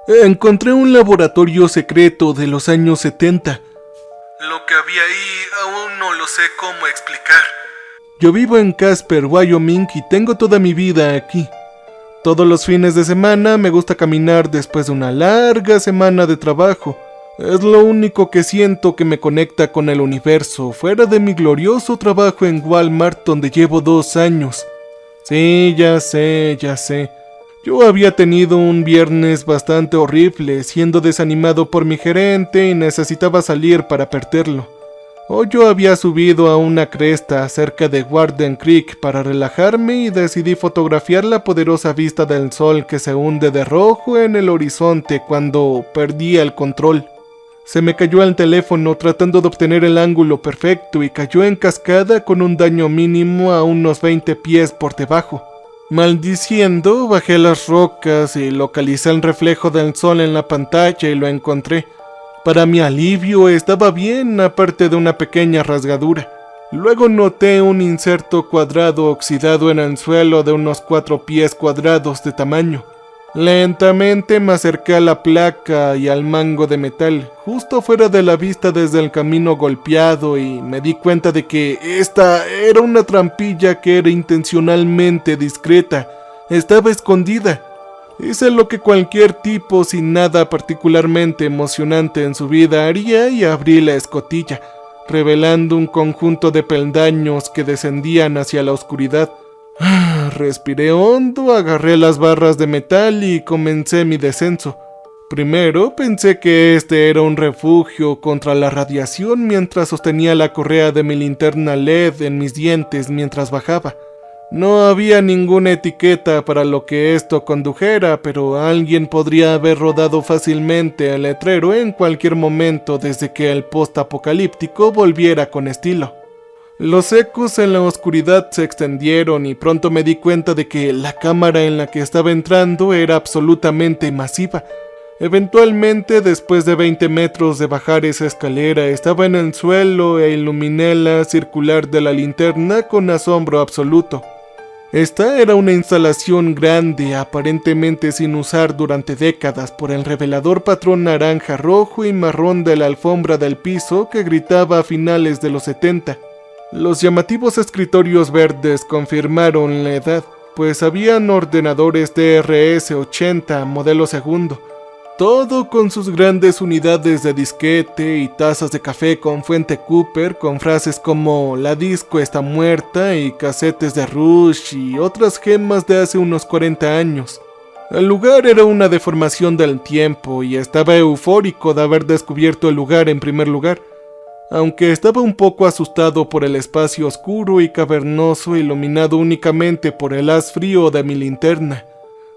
Encontré un laboratorio secreto de los años 70. Lo que había ahí aún no lo sé cómo explicar. Yo vivo en Casper, Wyoming, y tengo toda mi vida aquí. Todos los fines de semana me gusta caminar después de una larga semana de trabajo. Es lo único que siento que me conecta con el universo, fuera de mi glorioso trabajo en Walmart donde llevo 2 años. Sí, ya sé. Yo había tenido un viernes bastante horrible, siendo desanimado por mi gerente y necesitaba salir para perderlo. Hoy yo había subido a una cresta cerca de Warden Creek para relajarme y decidí fotografiar la poderosa vista del sol que se hunde de rojo en el horizonte cuando perdí el control. Se me cayó el teléfono tratando de obtener el ángulo perfecto y cayó en cascada con un daño mínimo a unos 20 pies por debajo. Maldiciendo, bajé las rocas y localicé el reflejo del sol en la pantalla y lo encontré. Para mi alivio estaba bien, aparte de una pequeña rasgadura. Luego noté un inserto cuadrado oxidado en el suelo de unos 4 pies cuadrados de tamaño. Lentamente me acerqué a la placa y al mango de metal, justo fuera de la vista desde el camino golpeado, y me di cuenta de que esta era una trampilla que era intencionalmente discreta. Estaba escondida. Hice lo que cualquier tipo sin nada particularmente emocionante en su vida haría y abrí la escotilla, revelando un conjunto de peldaños que descendían hacia la oscuridad. Respiré hondo, agarré las barras de metal y comencé mi descenso. Primero pensé que este era un refugio contra la radiación mientras sostenía la correa de mi linterna LED en mis dientes mientras bajaba. No había ninguna etiqueta para lo que esto condujera, pero alguien podría haber rodado fácilmente el letrero en cualquier momento desde que el post-apocalíptico volviera con estilo. Los ecos en la oscuridad se extendieron y pronto me di cuenta de que la cámara en la que estaba entrando era absolutamente masiva. Eventualmente, después de 20 metros de bajar esa escalera, estaba en el suelo e iluminé la circular de la linterna con asombro absoluto. Esta era una instalación grande, aparentemente sin usar durante décadas por el revelador patrón naranja, rojo y marrón de la alfombra del piso que gritaba a finales de los 70. Los llamativos escritorios verdes confirmaron la edad, pues habían ordenadores DRS-80 modelo segundo. Todo con sus grandes unidades de disquete y tazas de café con fuente Cooper con frases como "la disco está muerta" y casetes de Rush y otras gemas de hace unos 40 años. El lugar era una deformación del tiempo y estaba eufórico de haber descubierto el lugar en primer lugar, aunque estaba un poco asustado por el espacio oscuro y cavernoso iluminado únicamente por el haz frío de mi linterna.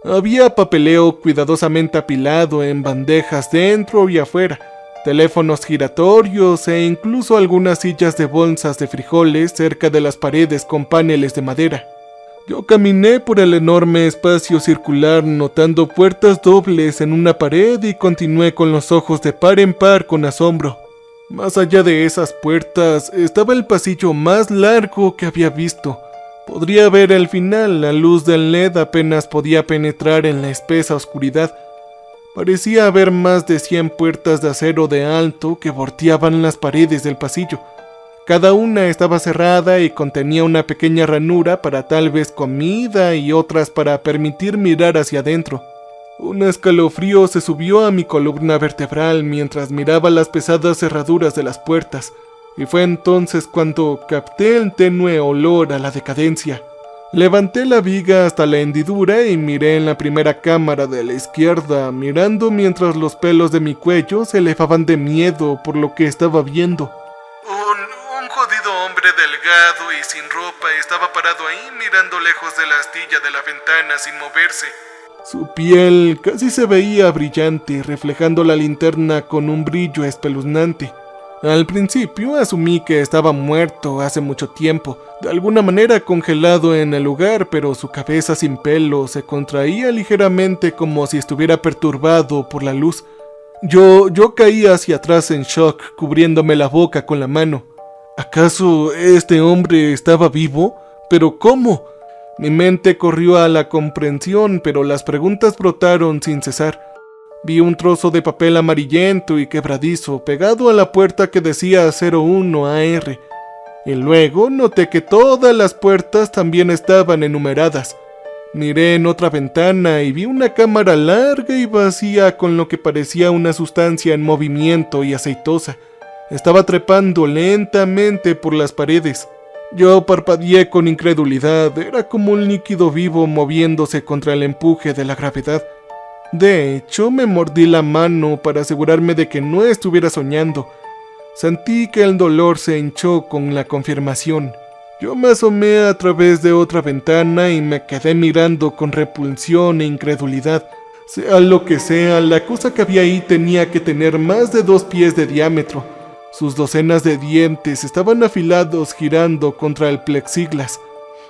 Había papeleo cuidadosamente apilado en bandejas dentro y afuera, teléfonos giratorios e incluso algunas sillas de bolsas de frijoles cerca de las paredes con paneles de madera. Yo caminé por el enorme espacio circular notando puertas dobles en una pared y continué con los ojos de par en par con asombro. Más allá de esas puertas estaba el pasillo más largo que había visto. Podría ver el final, la luz del LED apenas podía penetrar en la espesa oscuridad. Parecía haber más de 100 puertas de acero de alto que bordeaban las paredes del pasillo. Cada una estaba cerrada y contenía una pequeña ranura para tal vez comida y otras para permitir mirar hacia adentro. Un escalofrío se subió a mi columna vertebral mientras miraba las pesadas cerraduras de las puertas. Y fue entonces cuando capté el tenue olor a la decadencia. Levanté la viga hasta la hendidura y miré en la primera cámara de la izquierda, mirando mientras los pelos de mi cuello se elevaban de miedo por lo que estaba viendo. Un jodido hombre delgado y sin ropa estaba parado ahí mirando lejos de la astilla de la ventana sin moverse. Su piel casi se veía brillante, reflejando la linterna con un brillo espeluznante. Al principio asumí que estaba muerto hace mucho tiempo, de alguna manera congelado en el lugar, pero su cabeza sin pelo se contraía ligeramente como si estuviera perturbado por la luz. Yo caí hacia atrás en shock, cubriéndome la boca con la mano. ¿Acaso este hombre estaba vivo? ¿Pero cómo? Mi mente corrió a la comprensión, pero las preguntas brotaron sin cesar. Vi un trozo de papel amarillento y quebradizo pegado a la puerta que decía 01 AR, y luego noté que todas las puertas también estaban enumeradas. Miré en otra ventana y vi una cámara larga y vacía con lo que parecía una sustancia en movimiento y aceitosa. Estaba trepando lentamente por las paredes. Yo parpadeé con incredulidad, era como un líquido vivo moviéndose contra el empuje de la gravedad. De hecho, me mordí la mano para asegurarme de que no estuviera soñando. Sentí que el dolor se hinchó con la confirmación. Yo me asomé a través de otra ventana y me quedé mirando con repulsión e incredulidad. Sea lo que sea, la cosa que había ahí tenía que tener más de 2 pies de diámetro. Sus docenas de dientes estaban afilados girando contra el plexiglas.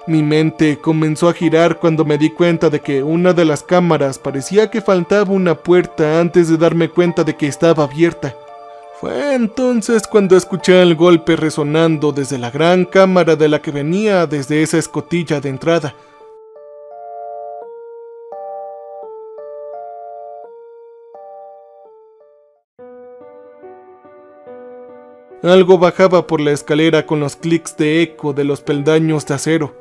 Mi mente comenzó a girar cuando me di cuenta de que una de las cámaras parecía que faltaba una puerta antes de darme cuenta de que estaba abierta. Fue entonces cuando escuché el golpe resonando desde la gran cámara de la que venía desde esa escotilla de entrada. Algo bajaba por la escalera con los clics de eco de los peldaños de acero.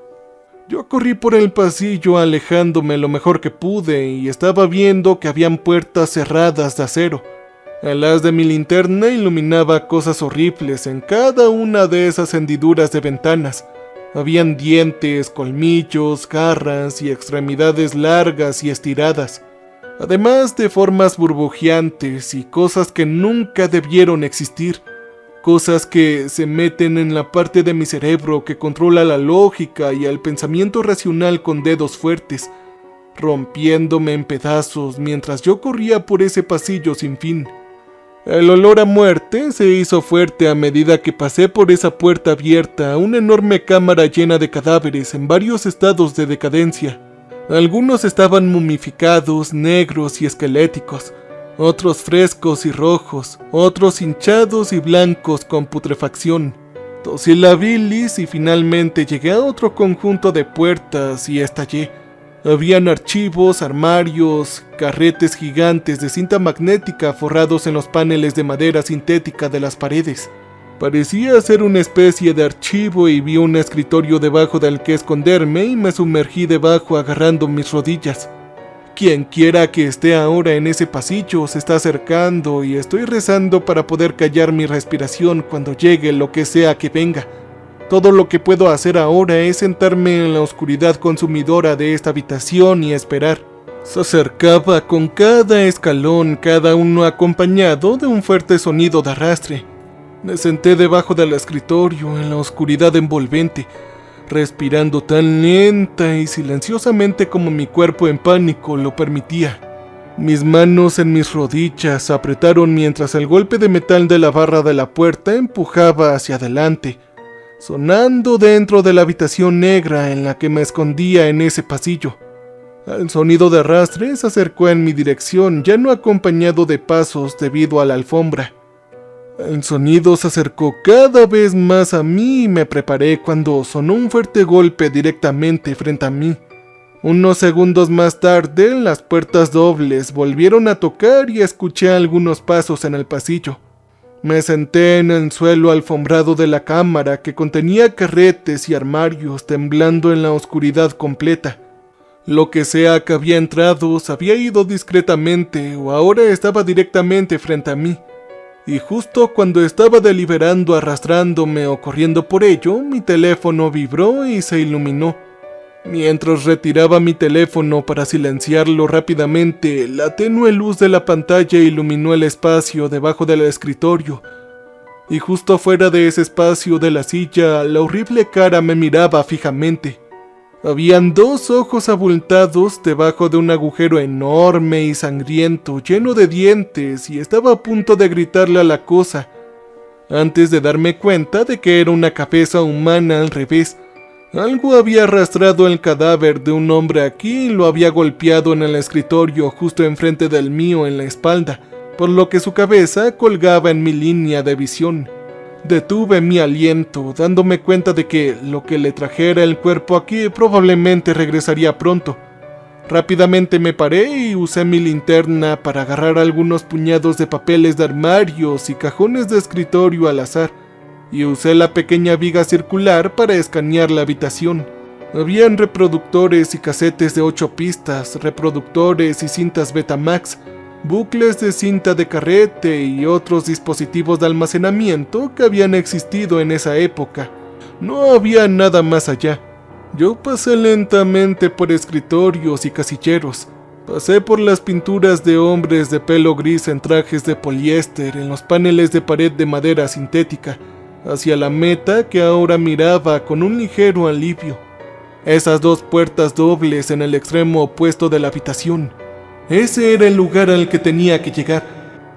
Yo corrí por el pasillo alejándome lo mejor que pude y estaba viendo que habían puertas cerradas de acero. El haz de mi linterna iluminaba cosas horribles en cada una de esas hendiduras de ventanas. Habían dientes, colmillos, garras y extremidades largas y estiradas, además de formas burbujeantes y cosas que nunca debieron existir. Cosas que se meten en la parte de mi cerebro que controla la lógica y el pensamiento racional con dedos fuertes, rompiéndome en pedazos mientras yo corría por ese pasillo sin fin. El olor a muerte se hizo fuerte a medida que pasé por esa puerta abierta a una enorme cámara llena de cadáveres en varios estados de decadencia. Algunos estaban momificados, negros y esqueléticos, otros frescos y rojos, otros hinchados y blancos con putrefacción. Tosí la bilis y finalmente llegué a otro conjunto de puertas y estallé. Habían archivos, armarios, carretes gigantes de cinta magnética forrados en los paneles de madera sintética de las paredes. Parecía ser una especie de archivo y vi un escritorio debajo del que esconderme y me sumergí debajo agarrando mis rodillas. Quien quiera que esté ahora en ese pasillo se está acercando y estoy rezando para poder callar mi respiración cuando llegue lo que sea que venga. Todo lo que puedo hacer ahora es sentarme en la oscuridad consumidora de esta habitación y esperar. Se acercaba con cada escalón, cada uno acompañado de un fuerte sonido de arrastre. Me senté debajo del escritorio en la oscuridad envolvente, respirando tan lenta y silenciosamente como mi cuerpo en pánico lo permitía. Mis manos en mis rodillas se apretaron mientras el golpe de metal de la barra de la puerta empujaba hacia adelante, sonando dentro de la habitación negra en la que me escondía en ese pasillo. El sonido de arrastre se acercó en mi dirección, ya no acompañado de pasos debido a la alfombra. El sonido se acercó cada vez más a mí y me preparé cuando sonó un fuerte golpe directamente frente a mí. Unos segundos más tarde, las puertas dobles volvieron a tocar y escuché algunos pasos en el pasillo. Me senté en el suelo alfombrado de la cámara que contenía carretes y armarios temblando en la oscuridad completa. Lo que sea que había entrado se había ido discretamente o ahora estaba directamente frente a mí. Y justo cuando estaba deliberando arrastrándome o corriendo por ello, mi teléfono vibró y se iluminó. Mientras retiraba mi teléfono para silenciarlo rápidamente, la tenue luz de la pantalla iluminó el espacio debajo del escritorio. Y justo fuera de ese espacio de la silla, la horrible cara me miraba fijamente. Habían 2 ojos abultados debajo de un agujero enorme y sangriento, lleno de dientes, y estaba a punto de gritarle a la cosa, antes de darme cuenta de que era una cabeza humana al revés. Algo había arrastrado el cadáver de un hombre aquí y lo había golpeado en el escritorio justo enfrente del mío en la espalda, por lo que su cabeza colgaba en mi línea de visión. Detuve mi aliento, dándome cuenta de que lo que le trajera el cuerpo aquí probablemente regresaría pronto. Rápidamente me paré y usé mi linterna para agarrar algunos puñados de papeles de armarios y cajones de escritorio al azar, y usé la pequeña viga circular para escanear la habitación. Habían reproductores y casetes de 8 pistas, reproductores y cintas Betamax, bucles de cinta de carrete y otros dispositivos de almacenamiento que habían existido en esa época. No había nada más allá. Yo pasé lentamente por escritorios y casilleros. Pasé por las pinturas de hombres de pelo gris en trajes de poliéster en los paneles de pared de madera sintética, hacia la meta que ahora miraba con un ligero alivio. Esas 2 puertas dobles en el extremo opuesto de la habitación. Ese era el lugar al que tenía que llegar.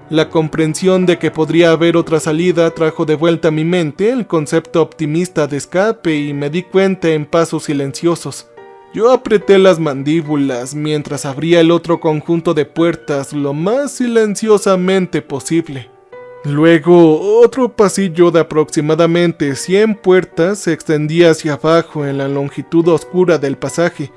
La comprensión de que podría haber otra salida trajo de vuelta a mi mente el concepto optimista de escape y me di cuenta en pasos silenciosos. Yo apreté las mandíbulas mientras abría el otro conjunto de puertas lo más silenciosamente posible. Luego, otro pasillo de aproximadamente 100 puertas se extendía hacia abajo en la longitud oscura del pasaje.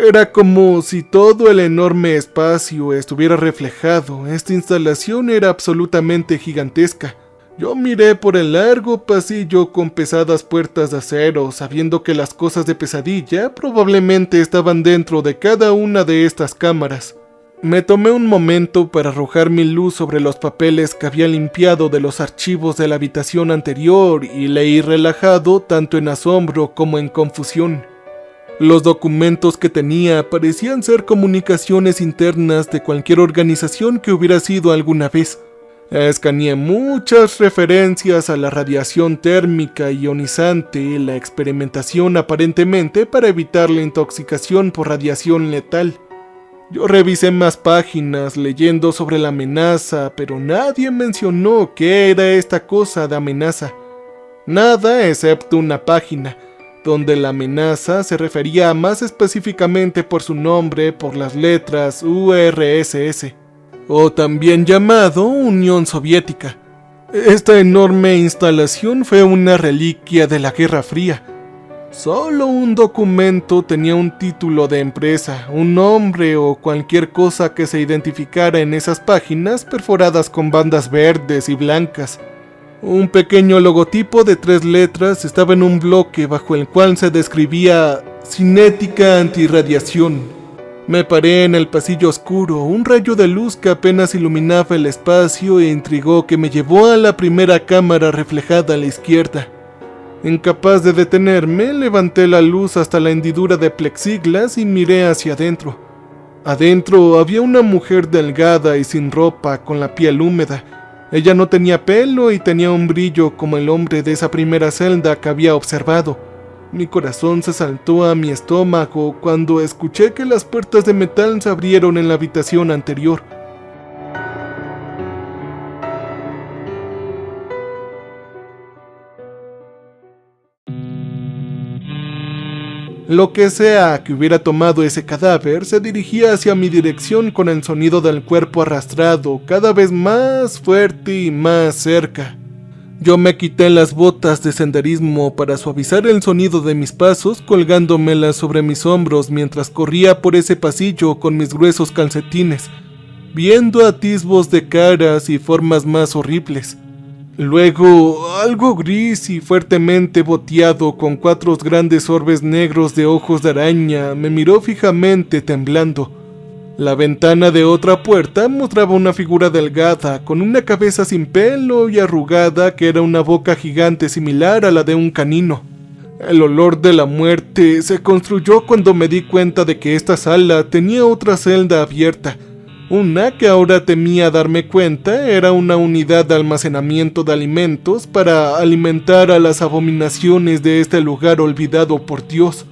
Era como si todo el enorme espacio estuviera reflejado. Esta instalación era absolutamente gigantesca. Yo miré por el largo pasillo con pesadas puertas de acero, sabiendo que las cosas de pesadilla probablemente estaban dentro de cada una de estas cámaras. Me tomé un momento para arrojar mi luz sobre los papeles que había limpiado de los archivos de la habitación anterior y leí relajado tanto en asombro como en confusión. Los documentos que tenía parecían ser comunicaciones internas de cualquier organización que hubiera sido alguna vez. Escaneé muchas referencias a la radiación térmica ionizante y la experimentación aparentemente para evitar la intoxicación por radiación letal. Yo revisé más páginas leyendo sobre la amenaza, pero nadie mencionó qué era esta cosa de amenaza. Nada excepto una página, donde la amenaza se refería más específicamente por su nombre por las letras URSS, o también llamado Unión Soviética. Esta enorme instalación fue una reliquia de la Guerra Fría. Solo un documento tenía un título de empresa, un nombre o cualquier cosa que se identificara en esas páginas perforadas con bandas verdes y blancas. Un pequeño logotipo de 3 letras estaba en un bloque bajo el cual se describía cinética antirradiación. Me paré en el pasillo oscuro, un rayo de luz que apenas iluminaba el espacio e intrigó que me llevó a la primera cámara reflejada a la izquierda. Incapaz de detenerme, levanté la luz hasta la hendidura de plexiglas y miré hacia adentro. Adentro había una mujer delgada y sin ropa, con la piel húmeda. Ella no tenía pelo y tenía un brillo como el hombre de esa primera celda que había observado. Mi corazón se saltó a mi estómago cuando escuché que las puertas de metal se abrieron en la habitación anterior. Lo que sea que hubiera tomado ese cadáver se dirigía hacia mi dirección con el sonido del cuerpo arrastrado cada vez más fuerte y más cerca. Yo me quité las botas de senderismo para suavizar el sonido de mis pasos colgándomelas sobre mis hombros mientras corría por ese pasillo con mis gruesos calcetines, viendo atisbos de caras y formas más horribles. Luego, algo gris y fuertemente boteado con 4 grandes orbes negros de ojos de araña me miró fijamente temblando. La ventana de otra puerta mostraba una figura delgada con una cabeza sin pelo y arrugada que era una boca gigante similar a la de un canino. El olor de la muerte se construyó cuando me di cuenta de que esta sala tenía otra celda abierta. Una que ahora temía darme cuenta era una unidad de almacenamiento de alimentos para alimentar a las abominaciones de este lugar olvidado por Dios.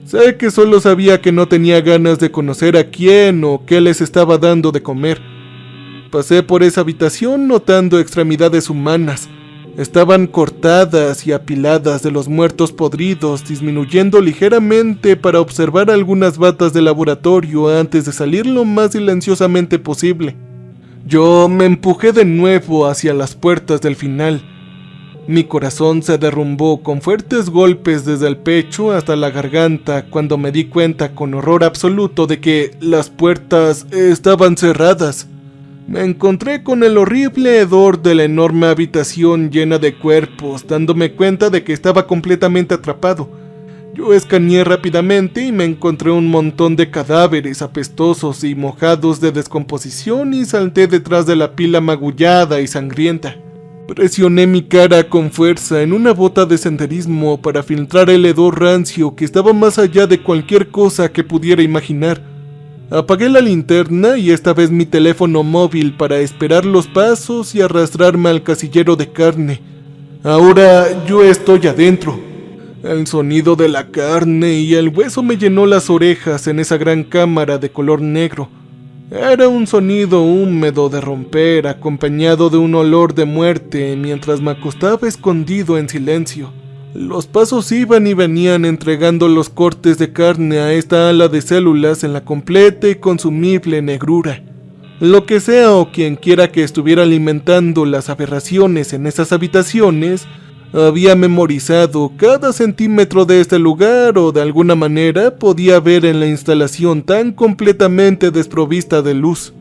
Sé que solo sabía que no tenía ganas de conocer a quién o qué les estaba dando de comer. Pasé por esa habitación notando extremidades humanas. Estaban cortadas y apiladas de los muertos podridos, disminuyendo ligeramente para observar algunas batas de laboratorio antes de salir lo más silenciosamente posible. Yo me empujé de nuevo hacia las puertas del final. Mi corazón se derrumbó con fuertes golpes desde el pecho hasta la garganta cuando me di cuenta con horror absoluto de que las puertas estaban cerradas. Me encontré con el horrible hedor de la enorme habitación llena de cuerpos, dándome cuenta de que estaba completamente atrapado. Yo escaneé rápidamente y me encontré un montón de cadáveres apestosos y mojados de descomposición y salté detrás de la pila magullada y sangrienta. Presioné mi cara con fuerza en una bota de senderismo para filtrar el hedor rancio que estaba más allá de cualquier cosa que pudiera imaginar. Apagué la linterna y esta vez mi teléfono móvil para esperar los pasos y arrastrarme al casillero de carne. Ahora yo estoy adentro. El sonido de la carne y el hueso me llenó las orejas en esa gran cámara de color negro. Era un sonido húmedo de romper, acompañado de un olor de muerte mientras me acostaba escondido en silencio. Los pasos iban y venían entregando los cortes de carne a esta ala de células en la completa y consumible negrura. Lo que sea o quien quiera que estuviera alimentando las aberraciones en esas habitaciones, había memorizado cada centímetro de este lugar o de alguna manera podía ver en la instalación tan completamente desprovista de luz.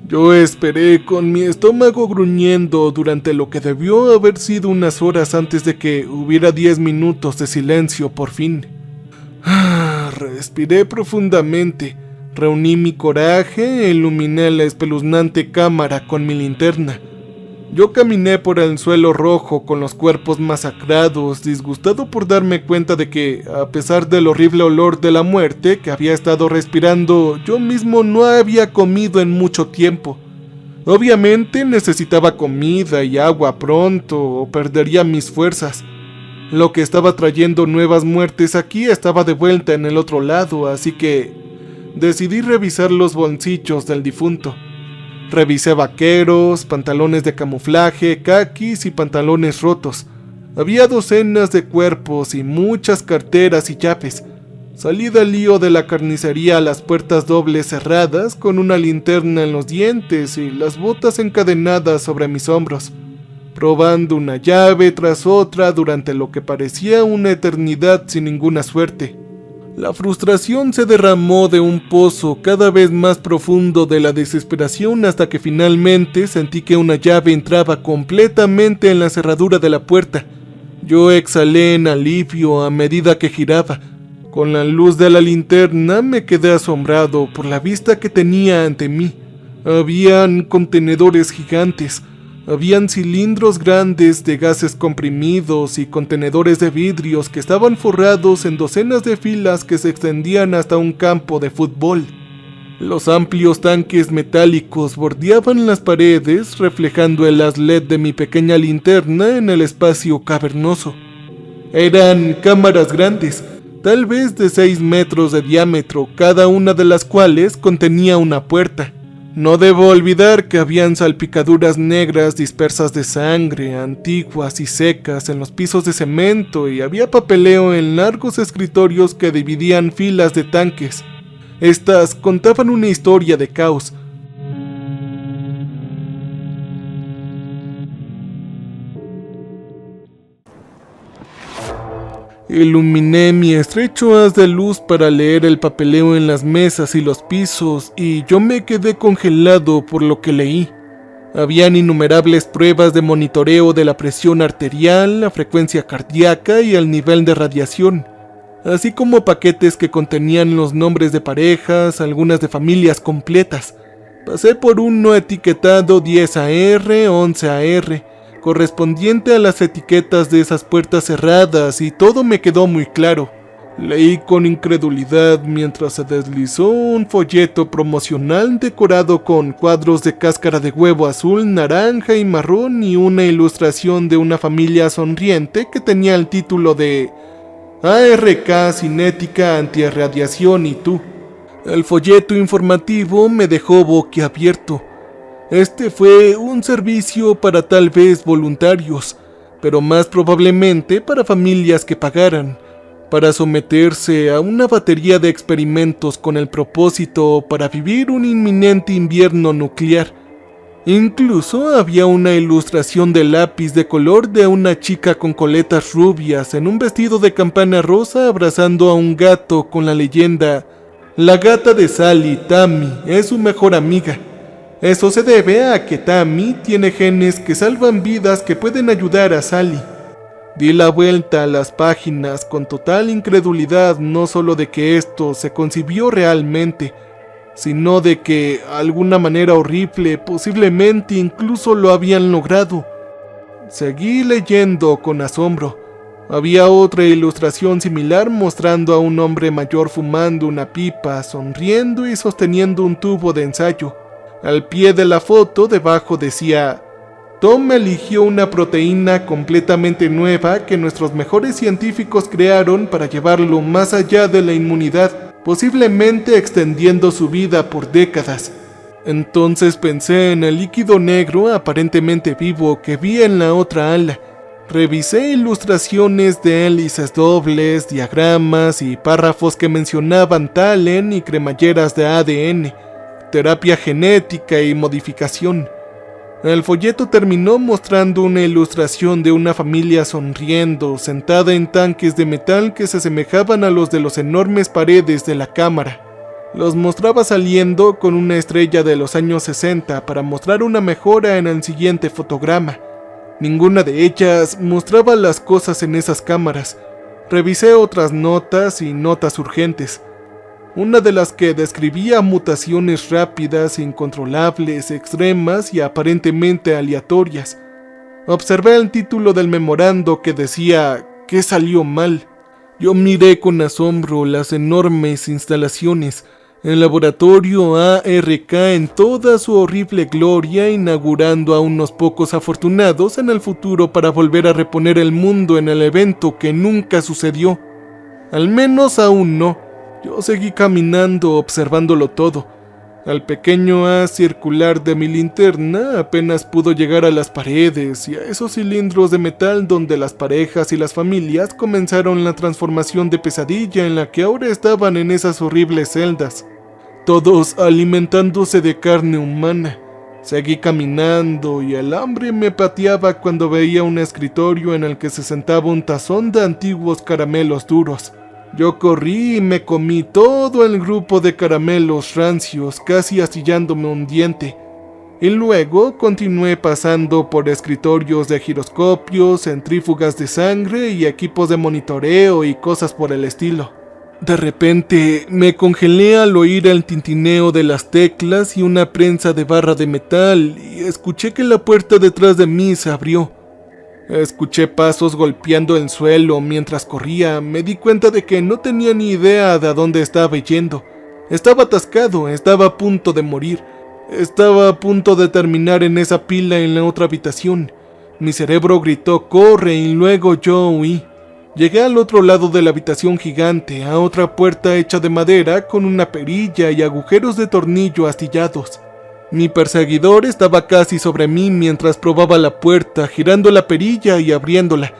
Yo esperé con mi estómago gruñendo durante lo que debió haber sido unas horas antes de que hubiera 10 minutos de silencio por fin. Respiré profundamente, reuní mi coraje e iluminé la espeluznante cámara con mi linterna. Yo caminé por el suelo rojo con los cuerpos masacrados, disgustado por darme cuenta de que, a pesar del horrible olor de la muerte que había estado respirando, yo mismo no había comido en mucho tiempo. Obviamente necesitaba comida y agua pronto o perdería mis fuerzas. Lo que estaba trayendo nuevas muertes aquí estaba de vuelta en el otro lado, así que decidí revisar los bolsillos del difunto. Revisé vaqueros, pantalones de camuflaje, caquis y pantalones rotos. Había docenas de cuerpos y muchas carteras y llaves. Salí del lío de la carnicería a las puertas dobles cerradas con una linterna en los dientes y las botas encadenadas sobre mis hombros, probando una llave tras otra durante lo que parecía una eternidad sin ninguna suerte. La frustración se derramó de un pozo cada vez más profundo de la desesperación hasta que finalmente sentí que una llave entraba completamente en la cerradura de la puerta. Yo exhalé en alivio a medida que giraba. Con la luz de la linterna me quedé asombrado por la vista que tenía ante mí. Habían contenedores gigantes. Habían cilindros grandes de gases comprimidos y contenedores de vidrios que estaban forrados en docenas de filas que se extendían hasta un campo de fútbol. Los amplios tanques metálicos bordeaban las paredes, reflejando el haz LED de mi pequeña linterna en el espacio cavernoso. Eran cámaras grandes, tal vez de 6 metros de diámetro, cada una de las cuales contenía una puerta. No debo olvidar que habían salpicaduras negras dispersas de sangre, antiguas y secas en los pisos de cemento y había papeleo en largos escritorios que dividían filas de tanques. Estas contaban una historia de caos. Iluminé mi estrecho haz de luz para leer el papeleo en las mesas y los pisos, y yo me quedé congelado por lo que leí. Habían innumerables pruebas de monitoreo de la presión arterial, la frecuencia cardíaca y el nivel de radiación, así como paquetes que contenían los nombres de parejas, algunas de familias completas. Pasé por uno etiquetado 10AR, 11AR, correspondiente a las etiquetas de esas puertas cerradas, y todo me quedó muy claro. Leí con incredulidad mientras se deslizó un folleto promocional decorado con cuadros de cáscara de huevo azul, naranja y marrón y una ilustración de una familia sonriente que tenía el título de ARK Cinética Antirradiación y tú. El folleto informativo me dejó boquiabierto. Este fue un servicio para tal vez voluntarios, pero más probablemente para familias que pagaran, para someterse a una batería de experimentos con el propósito para vivir un inminente invierno nuclear. Incluso había una ilustración de lápiz de color de una chica con coletas rubias en un vestido de campana rosa abrazando a un gato con la leyenda: la gata de Sally, Tammy, es su mejor amiga. Eso se debe a que Tammy tiene genes que salvan vidas que pueden ayudar a Sally. Di la vuelta a las páginas con total incredulidad, no solo de que esto se concibió realmente, sino de que, de alguna manera horrible, posiblemente incluso lo habían logrado. Seguí leyendo con asombro. Había otra ilustración similar mostrando a un hombre mayor fumando una pipa, sonriendo y sosteniendo un tubo de ensayo. Al pie de la foto, debajo decía: Tom eligió una proteína completamente nueva que nuestros mejores científicos crearon para llevarlo más allá de la inmunidad, posiblemente extendiendo su vida por décadas. Entonces pensé en el líquido negro aparentemente vivo que vi en la otra ala. Revisé ilustraciones de hélices dobles, diagramas y párrafos que mencionaban talen y cremalleras de ADN, terapia genética y modificación. El folleto terminó mostrando una ilustración de una familia sonriendo, sentada en tanques de metal que se asemejaban a los de las enormes paredes de la cámara. Los mostraba saliendo con una estrella de los años 60 para mostrar una mejora en el siguiente fotograma. Ninguna de ellas mostraba las cosas en esas cámaras. Revisé otras notas y notas urgentes. Una de las que describía mutaciones rápidas, incontrolables, extremas y aparentemente aleatorias. Observé el título del memorando que decía: ¿qué salió mal? Yo miré con asombro las enormes instalaciones, el laboratorio ARK en toda su horrible gloria, inaugurando a unos pocos afortunados en el futuro para volver a reponer el mundo en el evento que nunca sucedió. Al menos aún no. Yo seguí caminando observándolo todo. El pequeño haz circular de mi linterna apenas pudo llegar a las paredes y a esos cilindros de metal donde las parejas y las familias comenzaron la transformación de pesadilla en la que ahora estaban en esas horribles celdas, todos alimentándose de carne humana. Seguí caminando y el hambre me pateaba cuando veía un escritorio en el que se sentaba un tazón de antiguos caramelos duros. Yo corrí y me comí todo el grupo de caramelos rancios, casi astillándome un diente. Y luego continué pasando por escritorios de giroscopios, centrífugas de sangre y equipos de monitoreo y cosas por el estilo. De repente me congelé al oír el tintineo de las teclas y una prensa de barra de metal, y escuché que la puerta detrás de mí se abrió. Escuché pasos golpeando el suelo mientras corría. Me di cuenta de que no tenía ni idea de a dónde estaba yendo. Estaba atascado, estaba a punto de morir. Estaba a punto de terminar en esa pila en la otra habitación. Mi cerebro gritó: ¡corre! Y luego yo huí. Llegué al otro lado de la habitación gigante, a otra puerta hecha de madera con una perilla y agujeros de tornillo astillados. Mi perseguidor estaba casi sobre mí mientras probaba la puerta, girando la perilla y abriéndola.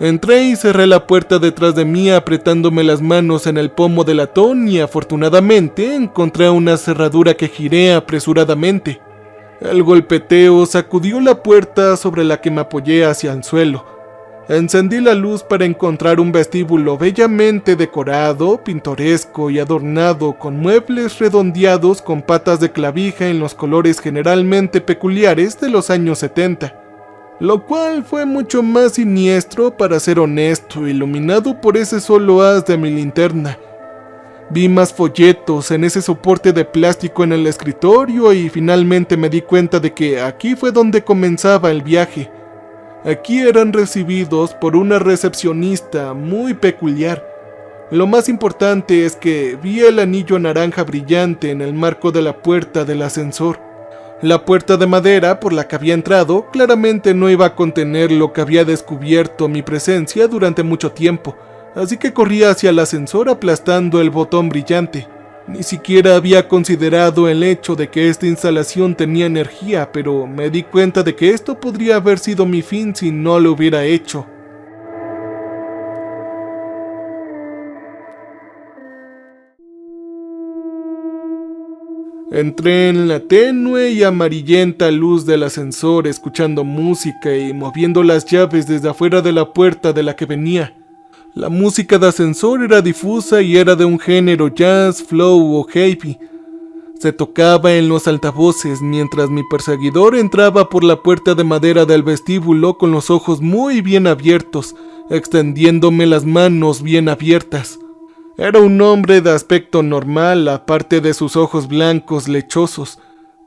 Entré y cerré la puerta detrás de mí apretándome las manos en el pomo de latón y afortunadamente encontré una cerradura que giré apresuradamente. El golpeteo sacudió la puerta sobre la que me apoyé hacia el suelo. Encendí la luz para encontrar un vestíbulo bellamente decorado, pintoresco y adornado con muebles redondeados con patas de clavija en los colores generalmente peculiares de los años 70, lo cual fue mucho más siniestro, para ser honesto, iluminado por ese solo haz de mi linterna. Vi más folletos en ese soporte de plástico en el escritorio y finalmente me di cuenta de que aquí fue donde comenzaba el viaje. Aquí eran recibidos por una recepcionista muy peculiar. Lo más importante es que vi el anillo naranja brillante en el marco de la puerta del ascensor. La puerta de madera por la que había entrado claramente no iba a contener lo que había descubierto mi presencia durante mucho tiempo, así que corrí hacia el ascensor aplastando el botón brillante. Ni siquiera había considerado el hecho de que esta instalación tenía energía, pero me di cuenta de que esto podría haber sido mi fin si no lo hubiera hecho. Entré en la tenue y amarillenta luz del ascensor, escuchando música y moviendo las llaves desde afuera de la puerta de la que venía. La música de ascensor era difusa y era de un género jazz, flow o heavy. Se tocaba en los altavoces mientras mi perseguidor entraba por la puerta de madera del vestíbulo con los ojos muy bien abiertos, extendiéndome las manos bien abiertas. Era un hombre de aspecto normal, aparte de sus ojos blancos lechosos.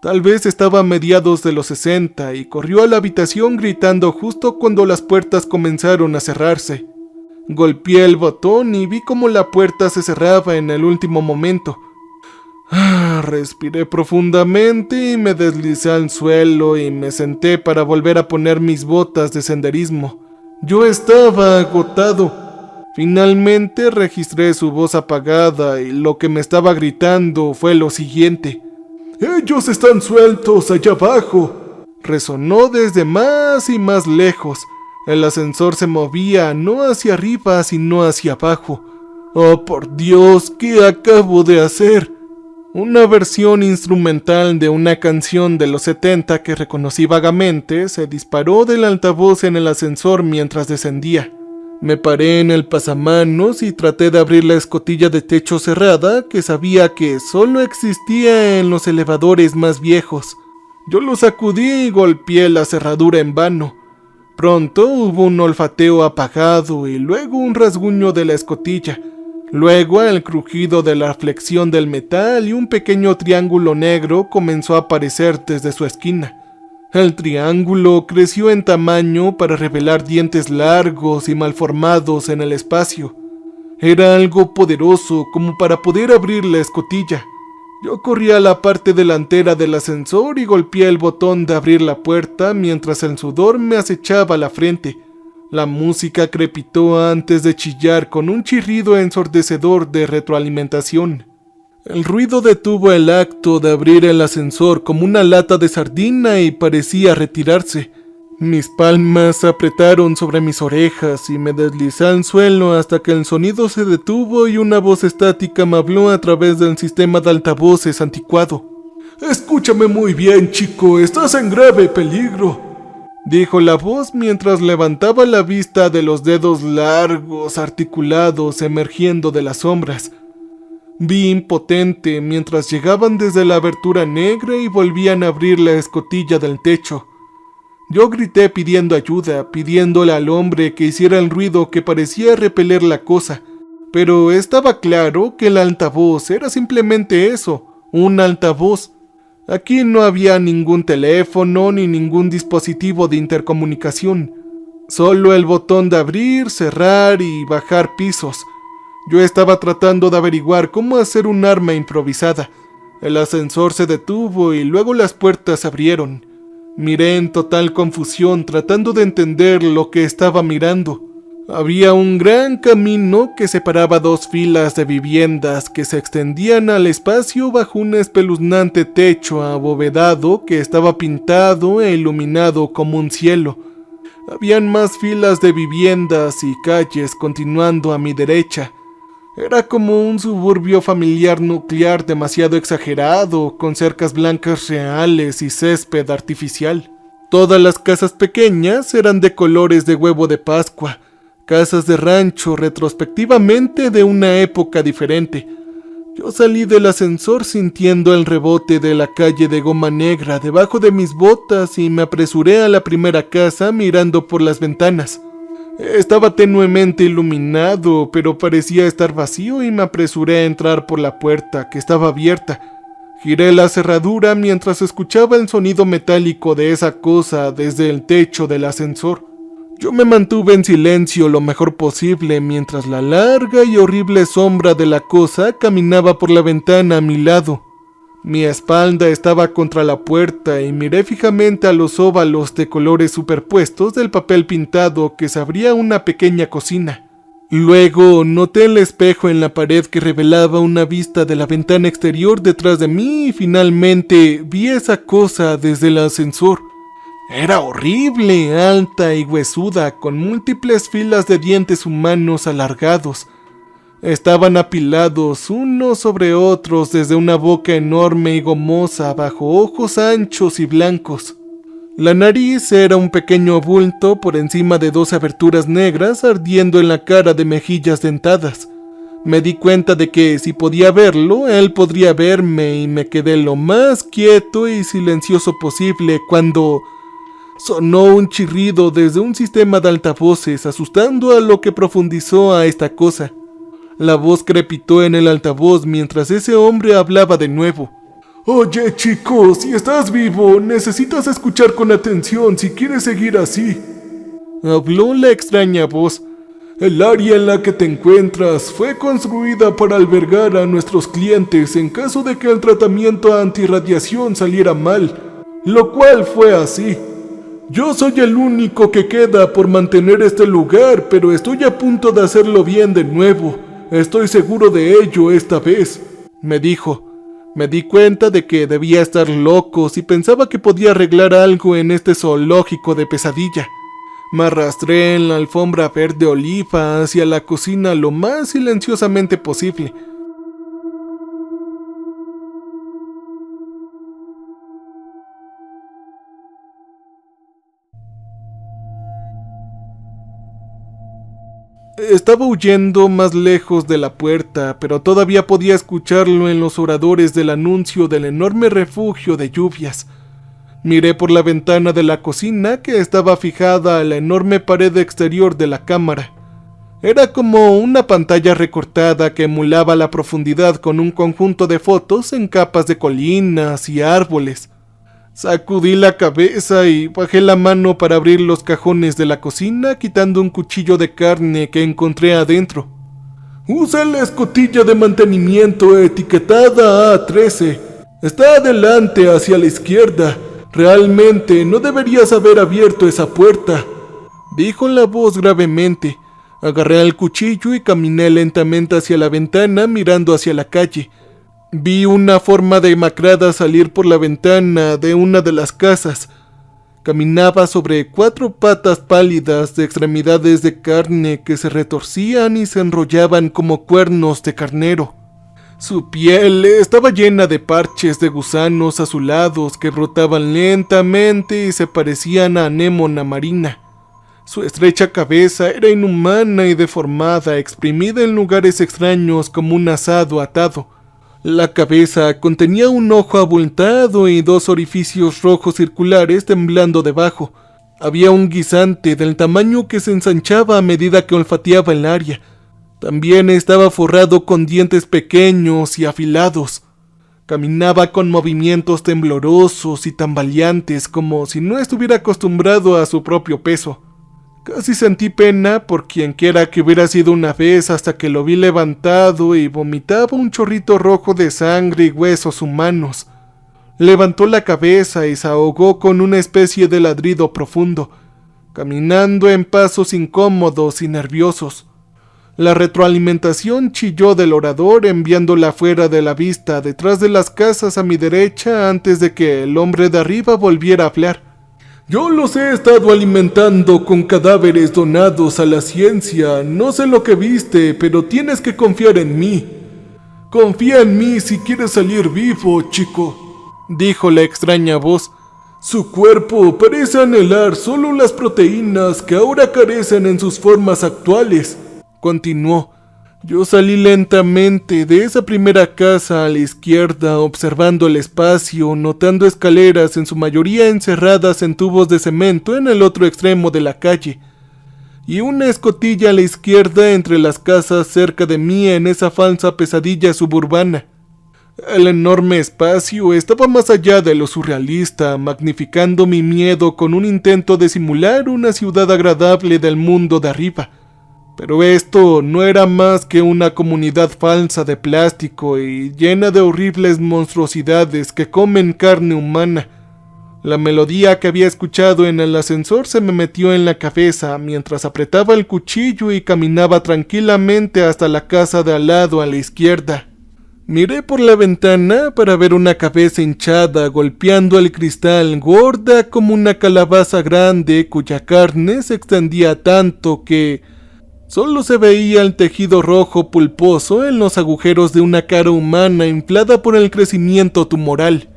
Tal vez estaba a mediados de los 60 y corrió a la habitación gritando justo cuando las puertas comenzaron a cerrarse. Golpeé el botón y vi cómo la puerta se cerraba en el último momento. Respiré profundamente y me deslicé al suelo y me senté para volver a poner mis botas de senderismo. Yo estaba agotado. Finalmente registré su voz apagada y lo que me estaba gritando fue lo siguiente. «¡Ellos están sueltos allá abajo!» Resonó desde más y más lejos. El ascensor se movía no hacia arriba sino hacia abajo. ¡Oh, por Dios! ¿Qué acabo de hacer? Una versión instrumental de una canción de los 70 que reconocí vagamente se disparó del altavoz en el ascensor mientras descendía. Me paré en el pasamanos y traté de abrir la escotilla de techo cerrada que sabía que solo existía en los elevadores más viejos. Yo lo sacudí y golpeé la cerradura en vano. Pronto hubo un olfateo apagado y luego un rasguño de la escotilla. Luego el crujido de la flexión del metal y un pequeño triángulo negro comenzó a aparecer desde su esquina. El triángulo creció en tamaño para revelar dientes largos y malformados en el espacio. Era algo poderoso como para poder abrir la escotilla. Yo corrí a la parte delantera del ascensor y golpeé el botón de abrir la puerta mientras el sudor me acechaba la frente. La música crepitó antes de chillar con un chirrido ensordecedor de retroalimentación. El ruido detuvo el acto de abrir el ascensor como una lata de sardina y parecía retirarse. Mis palmas se apretaron sobre mis orejas y me deslicé al suelo hasta que el sonido se detuvo y una voz estática me habló a través del sistema de altavoces anticuado. «Escúchame muy bien, chico, estás en grave peligro», dijo la voz mientras levantaba la vista de los dedos largos, articulados, emergiendo de las sombras. Vi impotente mientras llegaban desde la abertura negra y volvían a abrir la escotilla del techo. Yo grité pidiendo ayuda, pidiéndole al hombre que hiciera el ruido que parecía repeler la cosa, pero estaba claro que el altavoz era simplemente eso, un altavoz. Aquí no había ningún teléfono ni ningún dispositivo de intercomunicación, solo el botón de abrir, cerrar y bajar pisos. Yo estaba tratando de averiguar cómo hacer un arma improvisada. El ascensor se detuvo y luego las puertas se abrieron. Miré en total confusión tratando de entender lo que estaba mirando. Había un gran camino que separaba dos filas de viviendas que se extendían al espacio bajo un espeluznante techo abovedado que estaba pintado e iluminado como un cielo. Habían más filas de viviendas y calles continuando a mi derecha. Era como un suburbio familiar nuclear demasiado exagerado, con cercas blancas reales y césped artificial. Todas las casas pequeñas eran de colores de huevo de Pascua, casas de rancho retrospectivamente de una época diferente. Yo salí del ascensor sintiendo el rebote de la calle de goma negra debajo de mis botas y me apresuré a la primera casa mirando por las ventanas. Estaba tenuemente iluminado, pero parecía estar vacío y me apresuré a entrar por la puerta, que estaba abierta. Giré la cerradura mientras escuchaba el sonido metálico de esa cosa desde el techo del ascensor. Yo me mantuve en silencio lo mejor posible mientras la larga y horrible sombra de la cosa caminaba por la ventana a mi lado. Mi espalda estaba contra la puerta y miré fijamente a los óvalos de colores superpuestos del papel pintado que se abría una pequeña cocina. Luego noté el espejo en la pared que revelaba una vista de la ventana exterior detrás de mí y finalmente vi esa cosa desde el ascensor. Era horrible, alta y huesuda, con múltiples filas de dientes humanos alargados. Estaban apilados unos sobre otros desde una boca enorme y gomosa bajo ojos anchos y blancos. La nariz era un pequeño bulto por encima de 2 aberturas negras ardiendo en la cara de mejillas dentadas. Me di cuenta de que si podía verlo, él podría verme y me quedé lo más quieto y silencioso posible cuando sonó un chirrido desde un sistema de altavoces, asustando a lo que profundizó a esta cosa. La voz crepitó en el altavoz mientras ese hombre hablaba de nuevo. Oye, chico, si estás vivo, necesitas escuchar con atención si quieres seguir así. Habló la extraña voz. El área en la que te encuentras fue construida para albergar a nuestros clientes en caso de que el tratamiento antirradiación saliera mal, lo cual fue así. Yo soy el único que queda por mantener este lugar, pero estoy a punto de hacerlo bien de nuevo. Estoy seguro de ello esta vez, me dijo. Me di cuenta de que debía estar loco si pensaba que podía arreglar algo en este zoológico de pesadilla. Me arrastré en la alfombra verde oliva hacia la cocina lo más silenciosamente posible. Estaba huyendo más lejos de la puerta, pero todavía podía escucharlo en los oradores del anuncio del enorme refugio de lluvias. Miré por la ventana de la cocina que estaba fijada a la enorme pared exterior de la cámara. Era como una pantalla recortada que emulaba la profundidad con un conjunto de fotos en capas de colinas y árboles. Sacudí la cabeza y bajé la mano para abrir los cajones de la cocina, quitando un cuchillo de carne que encontré adentro. Usa la escotilla de mantenimiento etiquetada A13. Está adelante hacia la izquierda. Realmente no deberías haber abierto esa puerta, dijo la voz gravemente. Agarré el cuchillo y caminé lentamente hacia la ventana mirando hacia la calle. Vi una forma demacrada salir por la ventana de una de las casas. Caminaba sobre 4 patas pálidas de extremidades de carne que se retorcían y se enrollaban como cuernos de carnero. Su piel estaba llena de parches de gusanos azulados que brotaban lentamente y se parecían a anémona marina. Su estrecha cabeza era inhumana y deformada, exprimida en lugares extraños como un asado atado. La cabeza contenía un ojo abultado y 2 orificios rojos circulares temblando debajo. Había un guisante del tamaño que se ensanchaba a medida que olfateaba el área. También estaba forrado con dientes pequeños y afilados. Caminaba con movimientos temblorosos y tambaleantes como si no estuviera acostumbrado a su propio peso. Casi sentí pena por quienquiera que hubiera sido una vez hasta que lo vi levantado y vomitaba un chorrito rojo de sangre y huesos humanos. Levantó la cabeza y se ahogó con una especie de ladrido profundo, caminando en pasos incómodos y nerviosos. La retroalimentación chilló del orador enviándola fuera de la vista detrás de las casas a mi derecha antes de que el hombre de arriba volviera a hablar. Yo los he estado alimentando con cadáveres donados a la ciencia. No sé lo que viste, pero tienes que confiar en mí. Confía en mí si quieres salir vivo, chico, dijo la extraña voz. Su cuerpo parece anhelar solo las proteínas que ahora carecen en sus formas actuales, continuó. Yo salí lentamente de esa primera casa a la izquierda, observando el espacio, notando escaleras en su mayoría encerradas en tubos de cemento en el otro extremo de la calle, y una escotilla a la izquierda entre las casas cerca de mí en esa falsa pesadilla suburbana. El enorme espacio estaba más allá de lo surrealista, magnificando mi miedo con un intento de simular una ciudad agradable del mundo de arriba. Pero esto no era más que una comunidad falsa de plástico y llena de horribles monstruosidades que comen carne humana. La melodía que había escuchado en el ascensor se me metió en la cabeza mientras apretaba el cuchillo y caminaba tranquilamente hasta la casa de al lado a la izquierda. Miré por la ventana para ver una cabeza hinchada golpeando el cristal, gorda como una calabaza grande cuya carne se extendía tanto que Solo se veía el tejido rojo pulposo en los agujeros de una cara humana inflada por el crecimiento tumoral.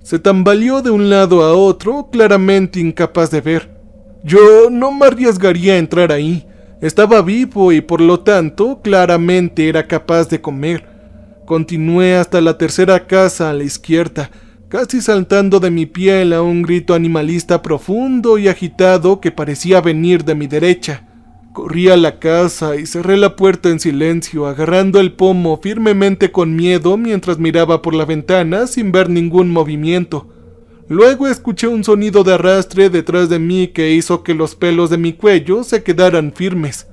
Se tambaleó de un lado a otro, claramente incapaz de ver. Yo no me arriesgaría a entrar ahí. Estaba vivo y por lo tanto claramente era capaz de comer. Continué hasta la tercera casa a la izquierda, casi saltando de mi piel a un grito animalista profundo y agitado que parecía venir de mi derecha. Corrí a la casa y cerré la puerta en silencio, agarrando el pomo firmemente con miedo mientras miraba por la ventana sin ver ningún movimiento. Luego escuché un sonido de arrastre detrás de mí que hizo que los pelos de mi cuello se quedaran firmes.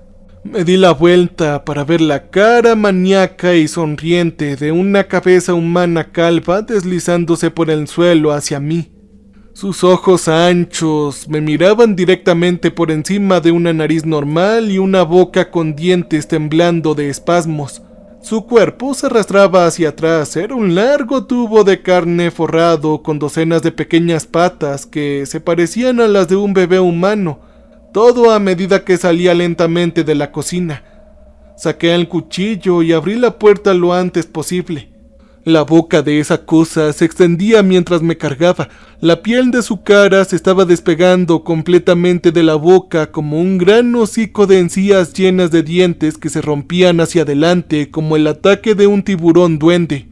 Me di la vuelta para ver la cara maníaca y sonriente de una cabeza humana calva deslizándose por el suelo hacia mí. Sus ojos anchos me miraban directamente por encima de una nariz normal y una boca con dientes temblando de espasmos. Su cuerpo se arrastraba hacia atrás, era un largo tubo de carne forrado con docenas de pequeñas patas que se parecían a las de un bebé humano, todo a medida que salía lentamente de la cocina. Saqué el cuchillo y abrí la puerta lo antes posible. La boca de esa cosa se extendía mientras me cargaba. La piel de su cara se estaba despegando completamente de la boca como un gran hocico de encías llenas de dientes que se rompían hacia adelante como el ataque de un tiburón duende.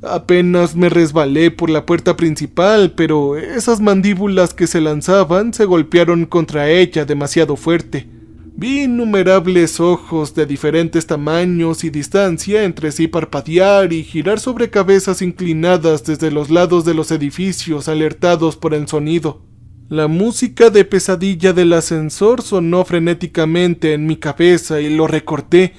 Apenas me resbalé por la puerta principal, pero esas mandíbulas que se lanzaban se golpearon contra ella demasiado fuerte. Vi innumerables ojos de diferentes tamaños y distancia entre sí parpadear y girar sobre cabezas inclinadas desde los lados de los edificios alertados por el sonido. La música de pesadilla del ascensor sonó frenéticamente en mi cabeza y lo recorté,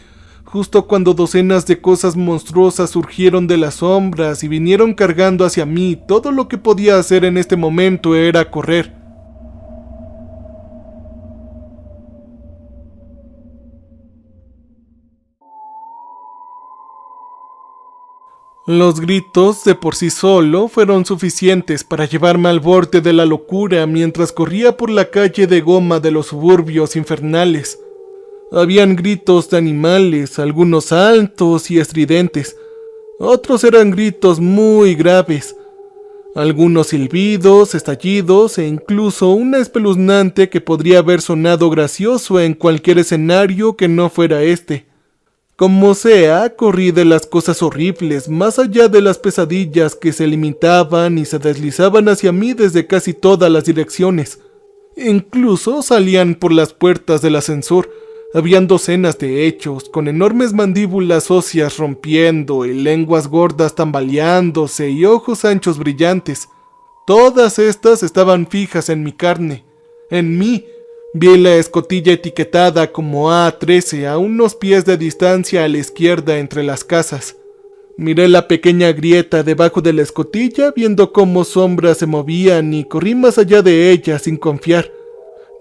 justo cuando docenas de cosas monstruosas surgieron de las sombras y vinieron cargando hacia mí. Todo lo que podía hacer en este momento era correr. Los gritos de por sí solo fueron suficientes para llevarme al borde de la locura mientras corría por la calle de goma de los suburbios infernales. Habían gritos de animales, algunos altos y estridentes. Otros eran gritos muy graves. Algunos silbidos, estallidos e incluso una espeluznante que podría haber sonado gracioso en cualquier escenario que no fuera este. Como sea, corrí de las cosas horribles, más allá de las pesadillas que se limitaban y se deslizaban hacia mí desde casi todas las direcciones. Incluso salían por las puertas del ascensor. Habían docenas de hechos, con enormes mandíbulas óseas rompiendo y lenguas gordas tambaleándose y ojos anchos brillantes. Todas estas estaban fijas en mi carne, en mí. Vi la escotilla etiquetada como A13 a unos pies de distancia a la izquierda entre las casas. Miré la pequeña grieta debajo de la escotilla viendo cómo sombras se movían y corrí más allá de ella sin confiar.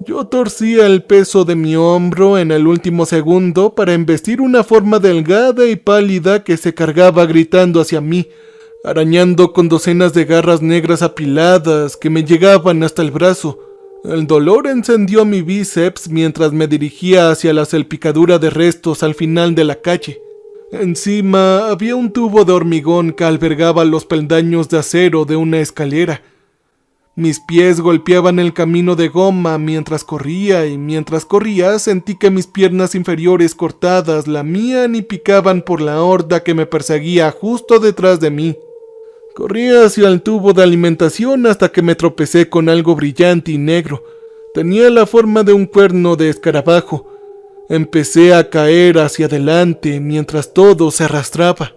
Yo torcía el peso de mi hombro en el último segundo para embestir una forma delgada y pálida que se cargaba gritando hacia mí, arañando con docenas de garras negras apiladas que me llegaban hasta el brazo. El dolor encendió mi bíceps mientras me dirigía hacia la salpicadura de restos al final de la calle. Encima había un tubo de hormigón que albergaba los peldaños de acero de una escalera. Mis pies golpeaban el camino de goma mientras corría y mientras corría sentí que mis piernas inferiores cortadas lamían y picaban por la horda que me perseguía justo detrás de mí. Corrí hacia el tubo de alimentación hasta que me tropecé con algo brillante y negro. Tenía la forma de un cuerno de escarabajo. Empecé a caer hacia adelante mientras todo se arrastraba.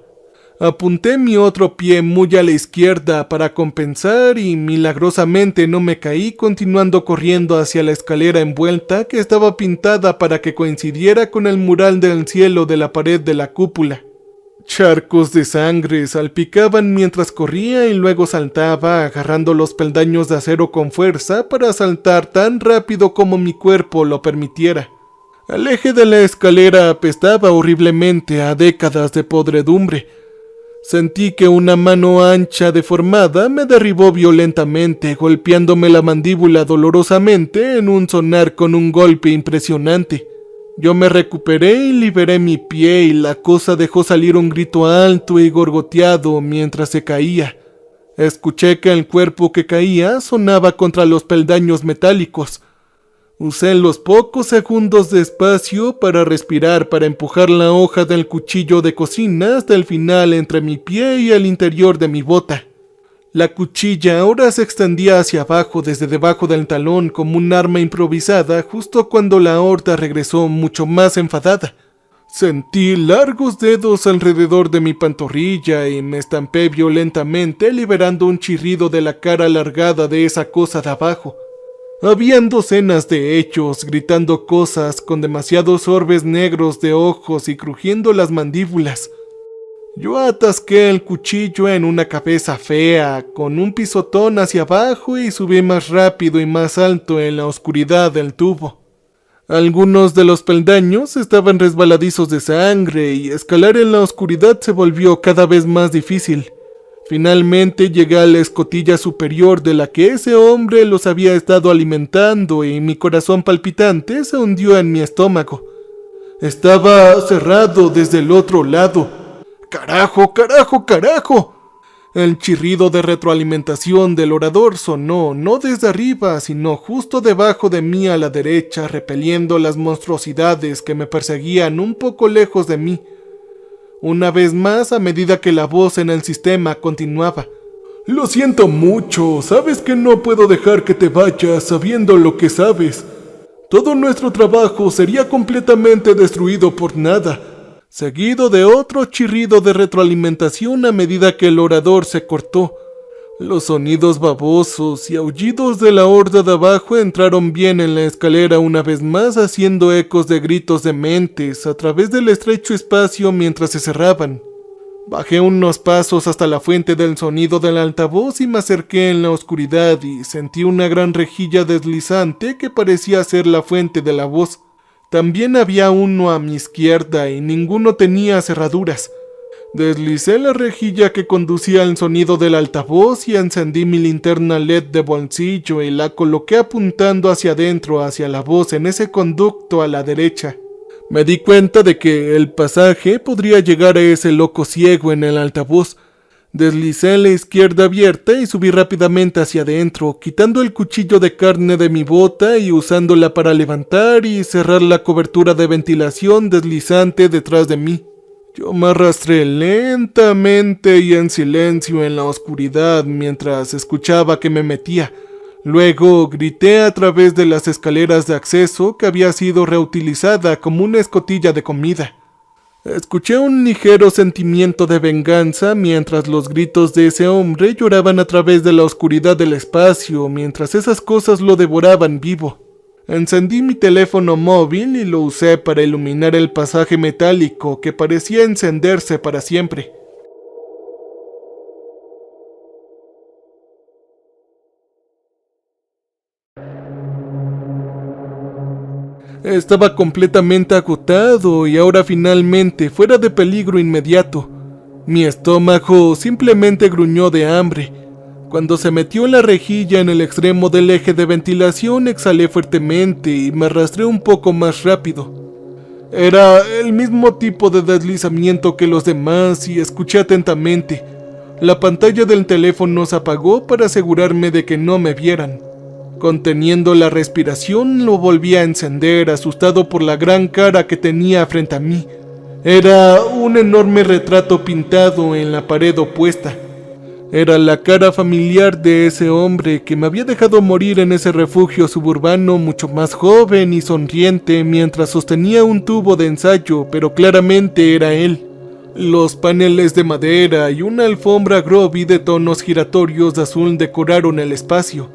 Apunté mi otro pie muy a la izquierda para compensar y milagrosamente no me caí, continuando corriendo hacia la escalera envuelta que estaba pintada para que coincidiera con el mural del cielo de la pared de la cúpula. Charcos de sangre salpicaban mientras corría y luego saltaba, agarrando los peldaños de acero con fuerza para saltar tan rápido como mi cuerpo lo permitiera. El eje de la escalera apestaba horriblemente a décadas de podredumbre. Sentí que una mano ancha deformada me derribó violentamente, golpeándome la mandíbula dolorosamente en un sonar con un golpe impresionante. Yo me recuperé y liberé mi pie y la cosa dejó salir un grito alto y gorgoteado mientras se caía. Escuché que el cuerpo que caía sonaba contra los peldaños metálicos. Usé los pocos segundos de espacio para respirar para empujar la hoja del cuchillo de cocina hasta el final entre mi pie y el interior de mi bota. La cuchilla ahora se extendía hacia abajo desde debajo del talón como un arma improvisada justo cuando la horda regresó mucho más enfadada. Sentí largos dedos alrededor de mi pantorrilla y me estampé violentamente liberando un chirrido de la cara alargada de esa cosa de abajo. Habían docenas de hechos gritando cosas con demasiados orbes negros de ojos y crujiendo las mandíbulas. Yo atasqué el cuchillo en una cabeza fea, con un pisotón hacia abajo y subí más rápido y más alto en la oscuridad del tubo. Algunos de los peldaños estaban resbaladizos de sangre y escalar en la oscuridad se volvió cada vez más difícil. Finalmente llegué a la escotilla superior de la que ese hombre los había estado alimentando y mi corazón palpitante se hundió en mi estómago. Estaba cerrado desde el otro lado. ¡Carajo, carajo, carajo! El chirrido de retroalimentación del orador sonó no desde arriba, sino justo debajo de mí a la derecha, repeliendo las monstruosidades que me perseguían un poco lejos de mí. Una vez más, a medida que la voz en el sistema continuaba. Lo siento mucho, sabes que no puedo dejar que te vayas sabiendo lo que sabes. Todo nuestro trabajo sería completamente destruido por nada. Seguido de otro chirrido de retroalimentación a medida que el orador se cortó. Los sonidos babosos y aullidos de la horda de abajo entraron bien en la escalera una vez más, haciendo ecos de gritos dementes a través del estrecho espacio mientras se cerraban. Bajé unos pasos hasta la fuente del sonido del altavoz y me acerqué en la oscuridad y sentí una gran rejilla deslizante que parecía ser la fuente de la voz. También había uno a mi izquierda y ninguno tenía cerraduras. Deslicé la rejilla que conducía al sonido del altavoz y encendí mi linterna LED de bolsillo y la coloqué apuntando hacia adentro, hacia la voz en ese conducto a la derecha. Me di cuenta de que el pasaje podría llegar a ese loco ciego en el altavoz. Deslicé la izquierda abierta y subí rápidamente hacia adentro, quitando el cuchillo de carne de mi bota y usándola para levantar y cerrar la cobertura de ventilación deslizante detrás de mí. Yo me arrastré lentamente y en silencio en la oscuridad mientras escuchaba que me metía. Luego grité a través de las escaleras de acceso que había sido reutilizada como una escotilla de comida. Escuché un ligero sentimiento de venganza mientras los gritos de ese hombre lloraban a través de la oscuridad del espacio mientras esas cosas lo devoraban vivo. Encendí mi teléfono móvil y lo usé para iluminar el pasaje metálico que parecía encenderse para siempre. Estaba completamente agotado y ahora finalmente fuera de peligro inmediato. Mi estómago simplemente gruñó de hambre. Cuando se metió la rejilla en el extremo del eje de ventilación, exhalé fuertemente y me arrastré un poco más rápido. Era el mismo tipo de deslizamiento que los demás y escuché atentamente. La pantalla del teléfono se apagó para asegurarme de que no me vieran. Conteniendo la respiración, lo volví a encender, asustado por la gran cara que tenía frente a mí. Era un enorme retrato pintado en la pared opuesta. Era la cara familiar de ese hombre que me había dejado morir en ese refugio suburbano mucho más joven y sonriente mientras sostenía un tubo de ensayo, pero claramente era él. Los paneles de madera y una alfombra Groby de tonos giratorios de azul decoraron el espacio.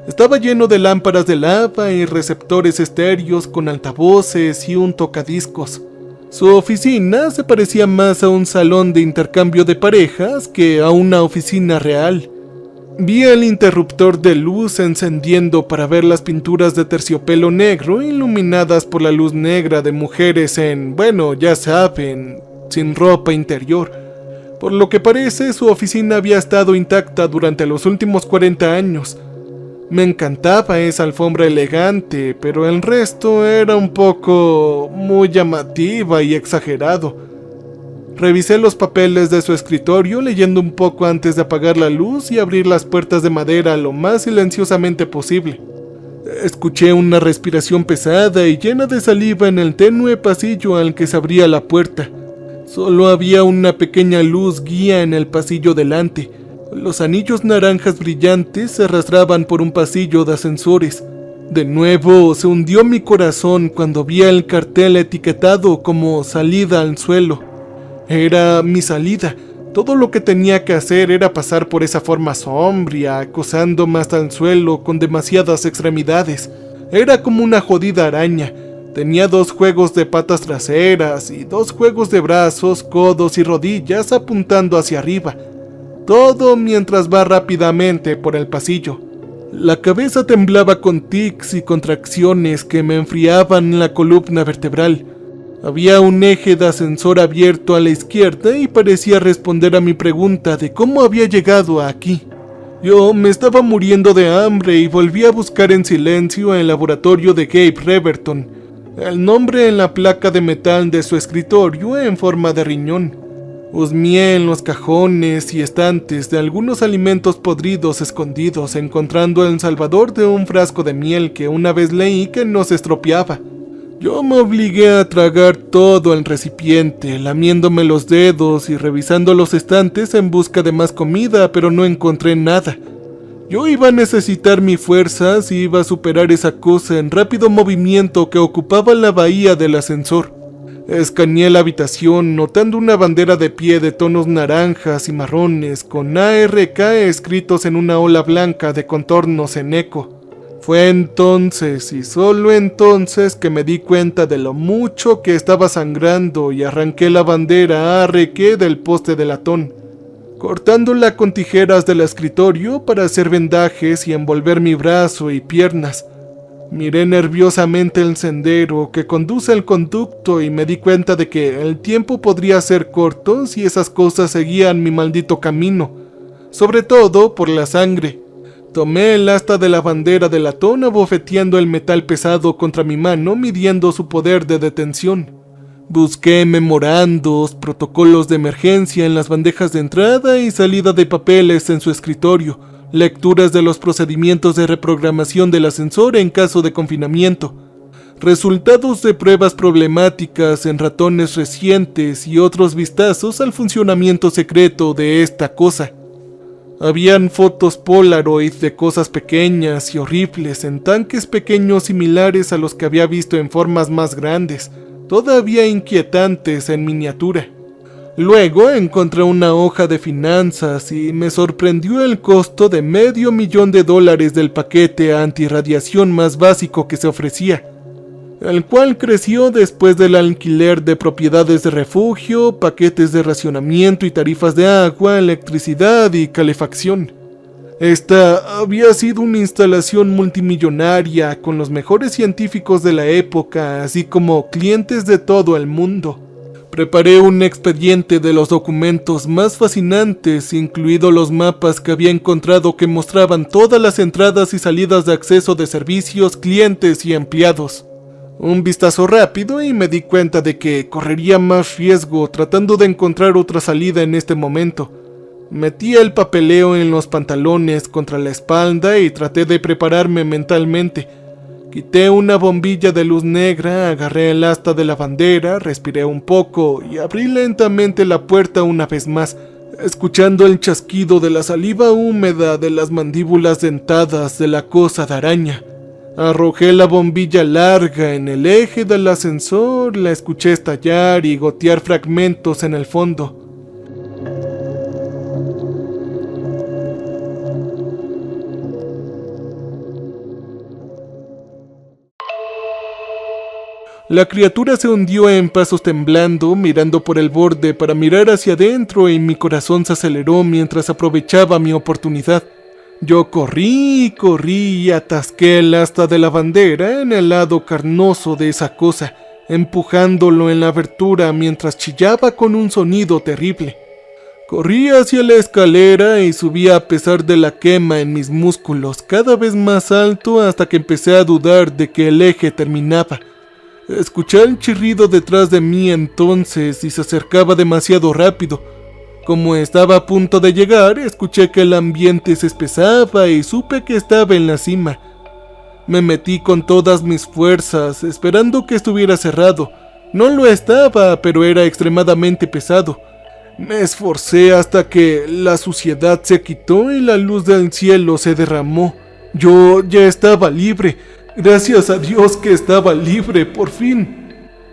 Estaba lleno de lámparas de lava y receptores estéreos con altavoces y un tocadiscos. Su oficina se parecía más a un salón de intercambio de parejas que a una oficina real. Vi el interruptor de luz encendiendo para ver las pinturas de terciopelo negro iluminadas por la luz negra de mujeres ya saben, sin ropa interior. Por lo que parece, su oficina había estado intacta durante los últimos 40 años. Me encantaba esa alfombra elegante, pero el resto era un poco muy llamativa y exagerado. Revisé los papeles de su escritorio leyendo un poco antes de apagar la luz y abrir las puertas de madera lo más silenciosamente posible. Escuché una respiración pesada y llena de saliva en el tenue pasillo al que se abría la puerta. Solo había una pequeña luz guía en el pasillo delante. Los anillos naranjas brillantes se arrastraban por un pasillo de ascensores. De nuevo se hundió mi corazón cuando vi el cartel etiquetado como salida al suelo. Era mi salida. Todo lo que tenía que hacer era pasar por esa forma sombría, acosándome hasta el suelo con demasiadas extremidades. Era como una jodida araña. Tenía 2 juegos de patas traseras y 2 juegos de brazos, codos y rodillas apuntando hacia arriba. Todo mientras va rápidamente por el pasillo. La cabeza temblaba con tics y contracciones que me enfriaban la columna vertebral. Había un eje de ascensor abierto a la izquierda y parecía responder a mi pregunta de cómo había llegado aquí. Yo me estaba muriendo de hambre y volví a buscar en silencio el laboratorio de Gabe Reverton, el nombre en la placa de metal de su escritorio en forma de riñón. Husmeé en los cajones y estantes de algunos alimentos podridos escondidos, encontrando el salvador de un frasco de miel que una vez leí que no se estropeaba. Yo me obligué a tragar todo el recipiente, lamiéndome los dedos y revisando los estantes en busca de más comida, pero no encontré nada. Yo iba a necesitar mi fuerza si iba a superar esa cosa en rápido movimiento que ocupaba la bahía del ascensor. Escaneé la habitación, notando una bandera de pie de tonos naranjas y marrones, con ARK escritos en una ola blanca de contornos en eco. Fue entonces, y solo entonces, que me di cuenta de lo mucho que estaba sangrando y arranqué la bandera ARK del poste de latón, cortándola con tijeras del escritorio para hacer vendajes y envolver mi brazo y piernas. Miré nerviosamente el sendero que conduce al conducto y me di cuenta de que el tiempo podría ser corto si esas cosas seguían mi maldito camino, sobre todo por la sangre. Tomé el asta de la bandera de latón abofeteando el metal pesado contra mi mano, midiendo su poder de detención. Busqué memorandos, protocolos de emergencia en las bandejas de entrada y salida de papeles en su escritorio, lecturas de los procedimientos de reprogramación del ascensor en caso de confinamiento, resultados de pruebas problemáticas en ratones recientes y otros vistazos al funcionamiento secreto de esta cosa. Habían fotos Polaroid de cosas pequeñas y horribles en tanques pequeños similares a los que había visto en formas más grandes, todavía inquietantes en miniatura. Luego encontré una hoja de finanzas y me sorprendió el costo de $500,000 del paquete antirradiación más básico que se ofrecía, el cual creció después del alquiler de propiedades de refugio, paquetes de racionamiento y tarifas de agua, electricidad y calefacción. Esta había sido una instalación multimillonaria con los mejores científicos de la época, así como clientes de todo el mundo. Preparé un expediente de los documentos más fascinantes, incluidos los mapas que había encontrado que mostraban todas las entradas y salidas de acceso de servicios, clientes y empleados. Un vistazo rápido y me di cuenta de que correría más riesgo tratando de encontrar otra salida en este momento. Metí el papeleo en los pantalones contra la espalda y traté de prepararme mentalmente. Quité una bombilla de luz negra, agarré el asta de la bandera, respiré un poco y abrí lentamente la puerta una vez más, escuchando el chasquido de la saliva húmeda de las mandíbulas dentadas de la cosa de araña. Arrojé la bombilla larga en el eje del ascensor, la escuché estallar y gotear fragmentos en el fondo. La criatura se hundió en pasos temblando, mirando por el borde para mirar hacia adentro y mi corazón se aceleró mientras aprovechaba mi oportunidad. Yo corrí y atasqué el asta de la bandera en el lado carnoso de esa cosa, empujándolo en la abertura mientras chillaba con un sonido terrible. Corrí hacia la escalera y subí a pesar de la quema en mis músculos, cada vez más alto hasta que empecé a dudar de que el eje terminaba. Escuché el chirrido detrás de mí entonces y se acercaba demasiado rápido. Como estaba a punto de llegar, escuché que el ambiente se espesaba y supe que estaba en la cima. Me metí con todas mis fuerzas, esperando que estuviera cerrado. No lo estaba, pero era extremadamente pesado. Me esforcé hasta que la suciedad se quitó y la luz del cielo se derramó. Yo ya estaba libre. Gracias a Dios que estaba libre, por fin.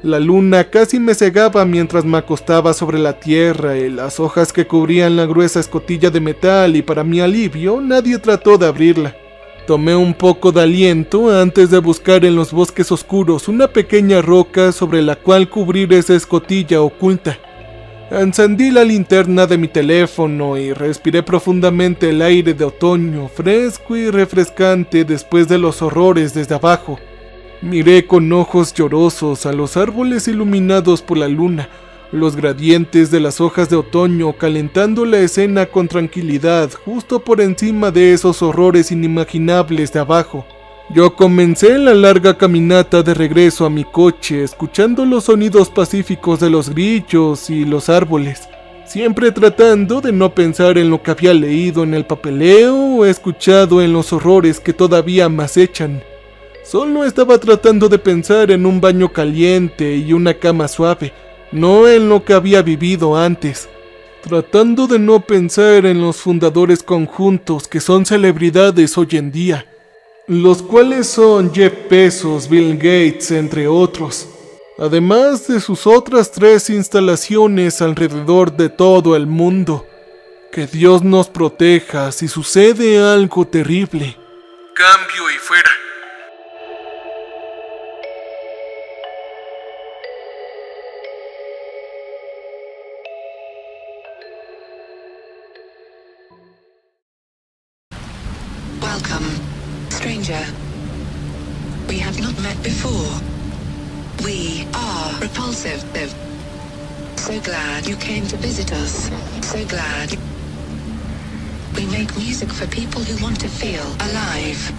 La luna casi me cegaba mientras me acostaba sobre la tierra y las hojas que cubrían la gruesa escotilla de metal, y para mi alivio nadie trató de abrirla. Tomé un poco de aliento antes de buscar en los bosques oscuros una pequeña roca sobre la cual cubrir esa escotilla oculta. Encendí la linterna de mi teléfono y respiré profundamente el aire de otoño, fresco y refrescante después de los horrores desde abajo. Miré con ojos llorosos a los árboles iluminados por la luna, los gradientes de las hojas de otoño calentando la escena con tranquilidad justo por encima de esos horrores inimaginables de abajo. Yo comencé la larga caminata de regreso a mi coche, escuchando los sonidos pacíficos de los grillos y los árboles, siempre tratando de no pensar en lo que había leído en el papeleo o escuchado en los horrores que todavía me acechan. Solo estaba tratando de pensar en un baño caliente y una cama suave, no en lo que había vivido antes. Tratando de no pensar en los fundadores conjuntos que son celebridades hoy en día, los cuales son Jeff Bezos, Bill Gates, entre otros, además de sus otras 3 instalaciones alrededor de todo el mundo. Que Dios nos proteja si sucede algo terrible. Cambio y fuera. Welcome, stranger. We have not met before. We are Repulsive. So glad you came to visit us. So glad. We make music for people who want to feel alive.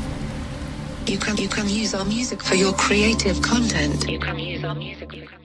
You can use our music for your creative content. You can use our music.